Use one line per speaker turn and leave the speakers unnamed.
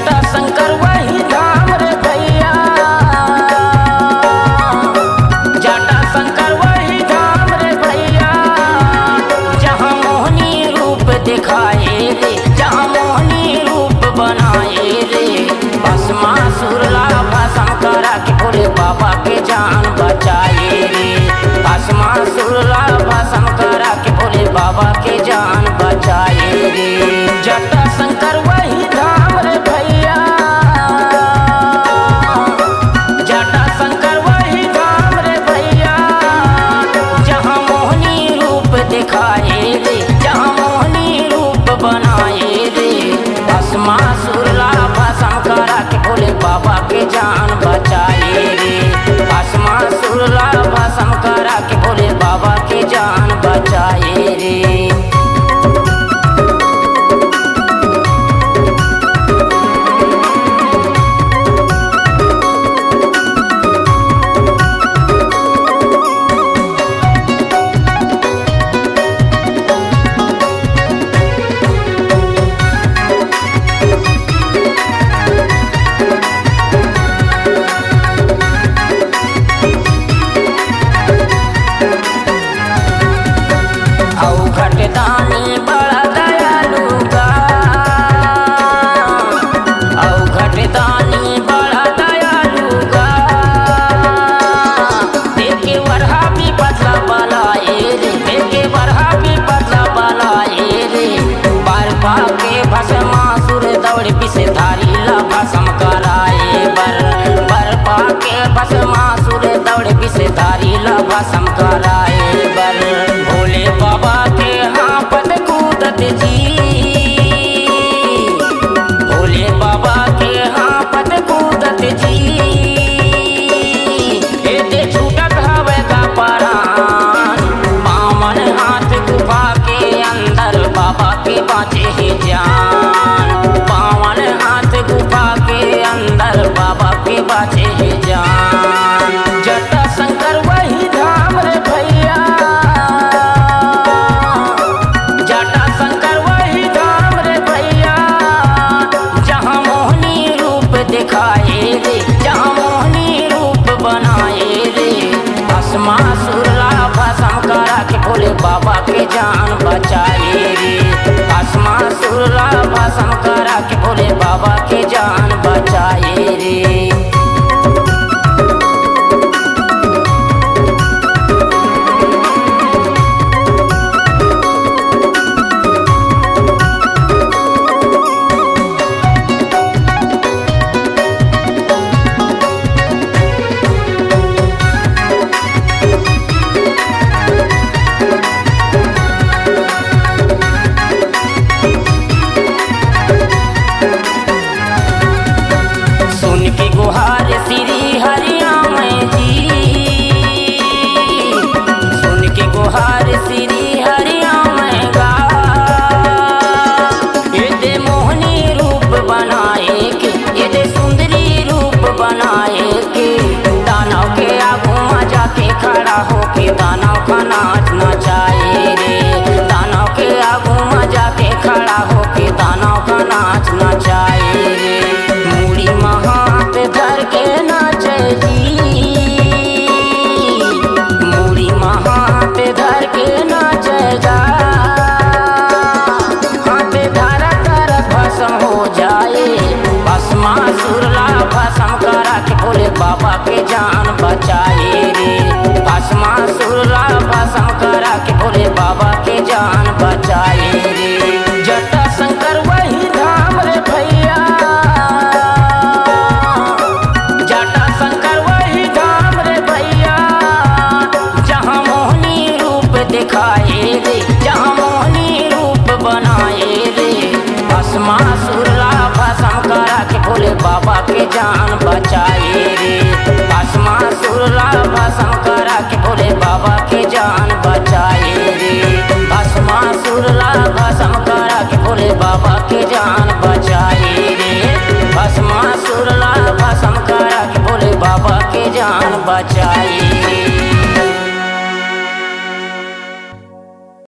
जटा शंकर वही धाम रे भैया, जटा शंकर वही धाम रे भैया, जहाँ मोहनी रूप दिखाए रे, जहाँ मोहनी रूप बनाए रे। भस्मासुर लाभा शंकरा के भोले बाबा के जान बचाए रे, भस्मासुर लाभा शंकरा के भोले बाबा के जान बचाए रे। जटा शंकर वही धाम रे भैया, जटा शंकर वही धाम रे भैया, जहाँ मोहनी रूप दिखाए रे, जहाँ मोहनी रूप बनाए रे। भस्मासुर लाभा शंकरा के भोले बाबा के जान बचाए रे, भस्मासुर लाभा शंकरा के भोले बाबा के जान बचाए रे। घटदानी बड़ा दयालु गा, घटदानी बड़ा दयालु गा, देखे वरहा भी बदला बलाए रे, देखे वरहा भी बदला बलाए रे। बार पाके भस्मासुर दौड़ पिसे धारी ला भस्म कराए बर पाके भस्मासुर दौड़ पिसे धारी ला भस्म कराए बर। भोले बाबा के हापत कूदत जी, भोले बाबा के हापत कूदत जी, एते छूटत हवे का परान। बामन हाथ गुफा के अंदर बाबा के बाँचे ही जान, बामन हाथ गुफा के अंदर बाबा के बाँचे ही जान। जटा शंकर वही धाम रे भैया, जटा शंकर वही धाम रे भैया, जहाँ मोहनी रूप दिखाए रे, जहाँ मोहनी रूप बनाए रे। भस्मासुर लाभा शंकरा के भोले बाबा के जान बचाए रे, भस्मासुर लाभा शंकरा के भोले बाबा के जान बचाए रे। सुन की गुहार श्री हरिराम जी, सुन की गुहार श्री हरिराम गा, ये दे मोहनी रूप बनाए के, ये दे सुंदरी रूप बनाए के। दानव के आगू में जाके खड़ा होके दानव का नाच नचाए रे, दानव के आगू में जाके खड़ा होके दानव का नाच नचाए रे। मूड़ी हाथ धर के नाचे जी, मूड़ी हाथ धर के नाचेगा, हाथ धर कर भस्म हो जाए। भस्मासुर लाभा शंकरा के भोले बाबा के जान बचाए रे, भस्मासुर लाभा शंकरा के भोले बाबा के जान बचाए रे।